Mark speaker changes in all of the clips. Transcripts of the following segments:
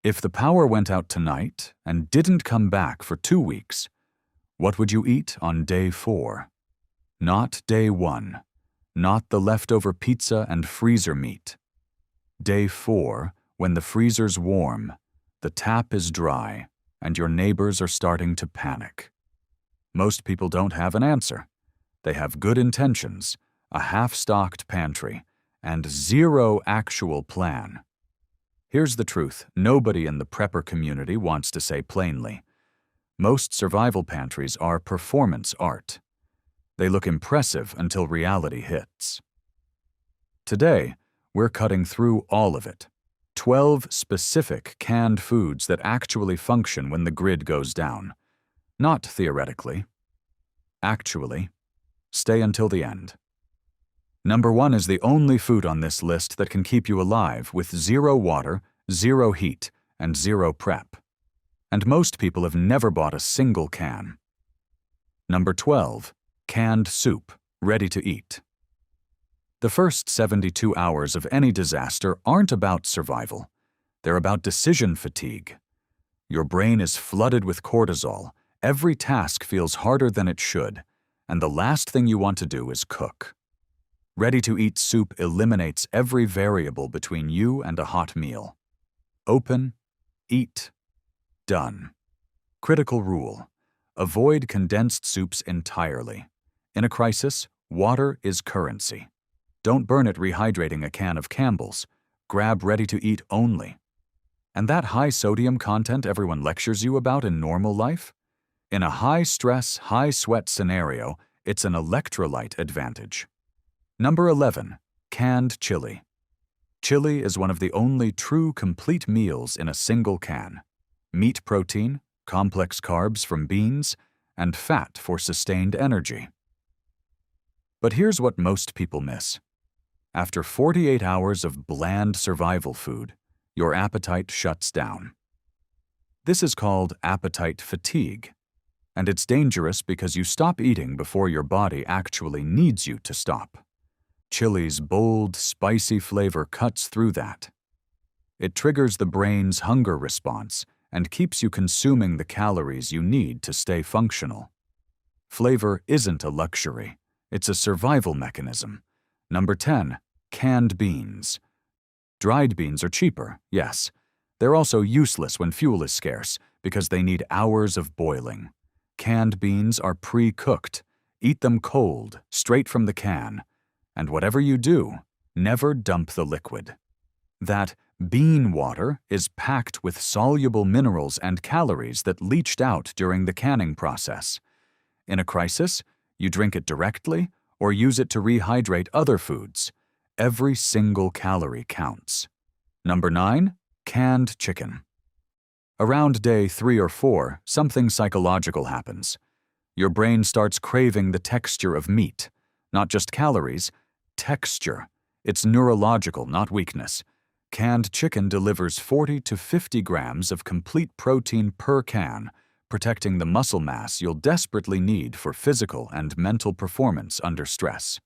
Speaker 1: If the power went out tonight and didn't come back for 2 weeks, what would you eat on day 4? Not day 1, not the leftover pizza and freezer meat. Day 4, when the freezer's warm, the tap is dry, and your neighbors are starting to panic. Most people don't have an answer. They have good intentions, a half-stocked pantry, and zero actual plan. Here's the truth nobody in the prepper community wants to say plainly. Most survival pantries are performance art. They look impressive until reality hits. Today, we're cutting through all of it. 12 specific canned foods that actually function when the grid goes down. Not theoretically. Actually. Stay until the end. Number 1 is the only food on this list that can keep you alive with 0 water, 0 heat, and 0 prep. And most people have never bought a single can. Number 12, canned soup, ready to eat. The first 72 hours of any disaster aren't about survival. They're about decision fatigue. Your brain is flooded with cortisol. Every task feels harder than it should, and the last thing you want to do is cook. Ready-to-eat soup eliminates every variable between you and a hot meal. Open, eat, done. Critical rule: avoid condensed soups entirely. In a crisis, water is currency. Don't burn it rehydrating a can of Campbell's. Grab ready-to-eat only. And that high sodium content everyone lectures you about in normal life? In a high-stress, high-sweat scenario, it's an electrolyte advantage. Number 11, canned chili. Chili is one of the only true complete meals in a single can. Meat protein, complex carbs from beans, and fat for sustained energy. But here's what most people miss. After 48 hours of bland survival food, your appetite shuts down. This is called appetite fatigue, and it's dangerous because you stop eating before your body actually needs you to stop. Chili's bold, spicy flavor cuts through that. It triggers the brain's hunger response and keeps you consuming the calories you need to stay functional. Flavor isn't a luxury, it's a survival mechanism. Number 10, canned beans. Dried beans are cheaper, yes. They're also useless when fuel is scarce because they need hours of boiling. Canned beans are pre-cooked. Eat them cold, straight from the can. And whatever you do, never dump the liquid. That bean water is packed with soluble minerals and calories that leached out during the canning process. In a crisis, you drink it directly or use it to rehydrate other foods. Every single calorie counts. Number 9, canned chicken. Around day 3 or 4, something psychological happens. Your brain starts craving the texture of meat, not just calories, texture. It's neurological, not weakness. Canned chicken delivers 40 to 50 grams of complete protein per can, protecting the muscle mass you'll desperately need for physical and mental performance under stress.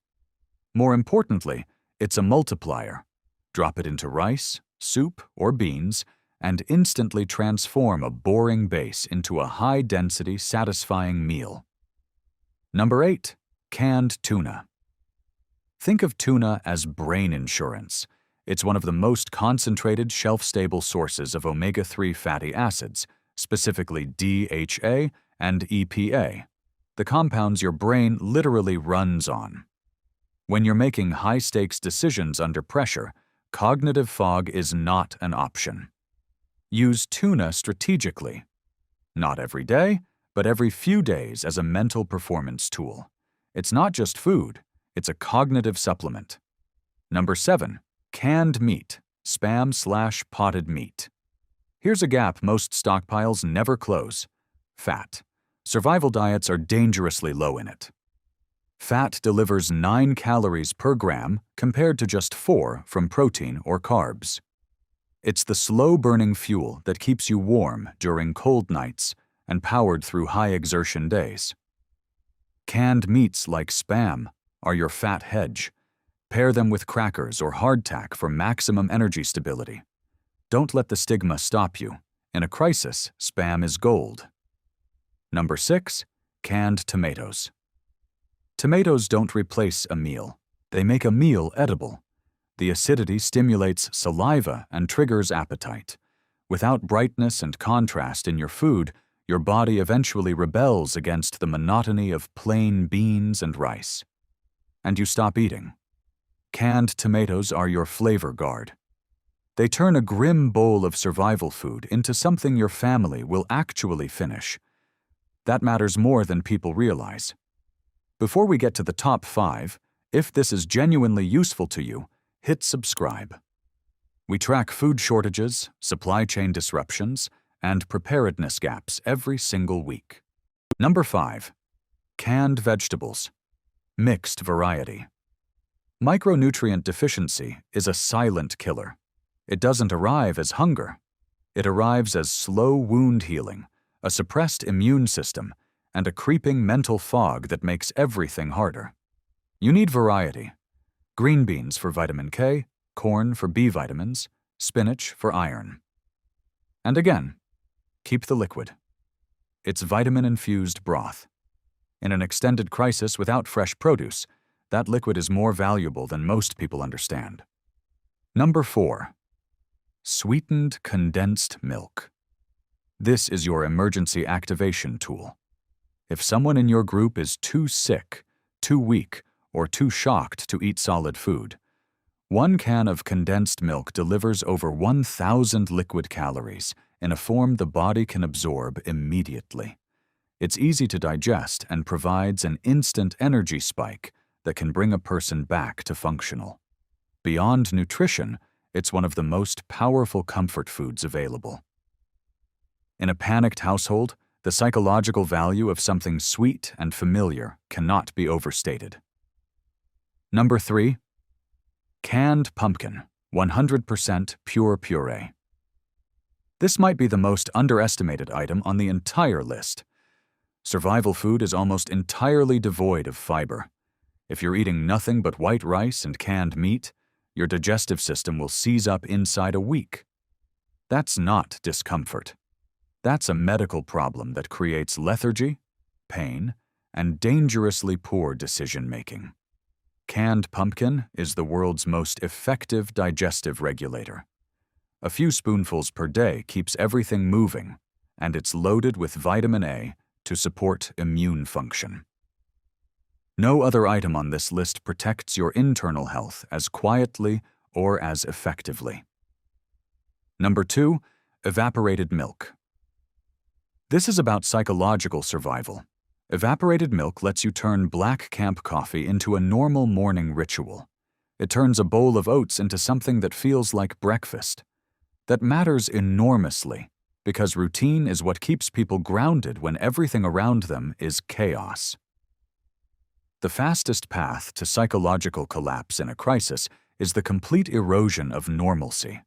Speaker 1: More importantly, it's a multiplier. Drop it into rice, soup, or beans, and instantly transform a boring base into a high-density, satisfying meal. Number 8, canned tuna. Think of tuna as brain insurance. It's one of the most concentrated shelf-stable sources of omega-3 fatty acids, specifically DHA and EPA, the compounds your brain literally runs on. When you're making high-stakes decisions under pressure, cognitive fog is not an option. Use tuna strategically. Not every day, but every few days as a mental performance tool. It's not just food, it's a cognitive supplement. Number 7, canned meat, spam/potted meat. Here's a gap most stockpiles never close: fat. Survival diets are dangerously low in it. Fat delivers 9 calories per gram compared to just 4 from protein or carbs. It's the slow-burning fuel that keeps you warm during cold nights and powered through high-exertion days. Canned meats like Spam are your fat hedge. Pair them with crackers or hardtack for maximum energy stability. Don't let the stigma stop you. In a crisis, Spam is gold. Number 6. Canned tomatoes. Tomatoes don't replace a meal. They make a meal edible. The acidity stimulates saliva and triggers appetite. Without brightness and contrast in your food, your body eventually rebels against the monotony of plain beans and rice. And you stop eating. Canned tomatoes are your flavor guard. They turn a grim bowl of survival food into something your family will actually finish. That matters more than people realize. Before we get to the top 5, if this is genuinely useful to you, hit subscribe. We track food shortages, supply chain disruptions, and preparedness gaps every single week. Number 5. Canned vegetables. Mixed variety. Micronutrient deficiency is a silent killer. It doesn't arrive as hunger. It arrives as slow wound healing, a suppressed immune system, and a creeping mental fog that makes everything harder. You need variety. Green beans for vitamin K, corn for B vitamins, spinach for iron. And again, keep the liquid. It's vitamin-infused broth. In an extended crisis without fresh produce, that liquid is more valuable than most people understand. Number 4. Sweetened condensed milk. This is your emergency activation tool. If someone in your group is too sick, too weak, or too shocked to eat solid food, 1 can of condensed milk delivers over 1,000 liquid calories in a form the body can absorb immediately. It's easy to digest and provides an instant energy spike that can bring a person back to functional. Beyond nutrition, it's one of the most powerful comfort foods available. In a panicked household, the psychological value of something sweet and familiar cannot be overstated. Number 3. Canned pumpkin, 100% pure puree. This might be the most underestimated item on the entire list. Survival food is almost entirely devoid of fiber. If you're eating nothing but white rice and canned meat, your digestive system will seize up inside a week. That's not discomfort. That's a medical problem that creates lethargy, pain, and dangerously poor decision-making. Canned pumpkin is the world's most effective digestive regulator. A few spoonfuls per day keeps everything moving, and it's loaded with vitamin A to support immune function. No other item on this list protects your internal health as quietly or as effectively. Number 2, evaporated milk. This is about psychological survival. Evaporated milk lets you turn black camp coffee into a normal morning ritual. It turns a bowl of oats into something that feels like breakfast. That matters enormously, because routine is what keeps people grounded when everything around them is chaos. The fastest path to psychological collapse in a crisis is the complete erosion of normalcy.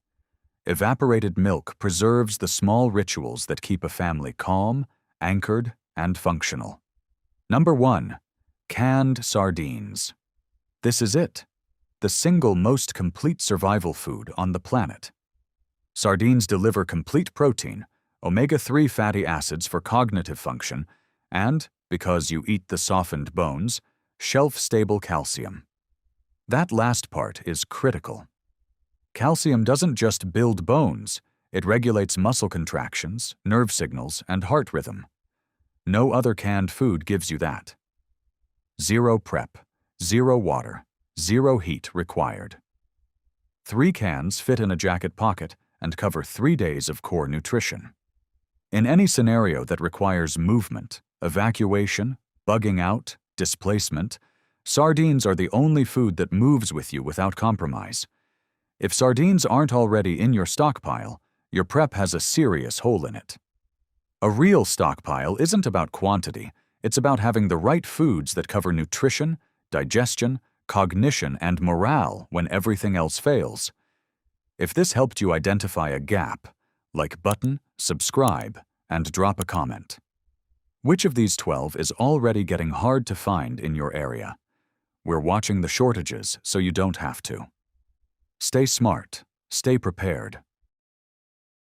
Speaker 1: Evaporated milk preserves the small rituals that keep a family calm, anchored, and functional. Number 1. Canned sardines. This is it, the single most complete survival food on the planet. Sardines deliver complete protein, omega-3 fatty acids for cognitive function, and, because you eat the softened bones, shelf-stable calcium. That last part is critical. Calcium doesn't just build bones, it regulates muscle contractions, nerve signals, and heart rhythm. No other canned food gives you that. 0 prep, 0 water, 0 heat required. 3 cans fit in a jacket pocket and cover 3 days of core nutrition. In any scenario that requires movement, evacuation, bugging out, displacement, sardines are the only food that moves with you without compromise. If sardines aren't already in your stockpile, your prep has a serious hole in it. A real stockpile isn't about quantity, it's about having the right foods that cover nutrition, digestion, cognition, and morale when everything else fails. If this helped you identify a gap, like button, subscribe, and drop a comment. Which of these 12 is already getting hard to find in your area? We're watching the shortages so you don't have to. Stay smart, stay prepared,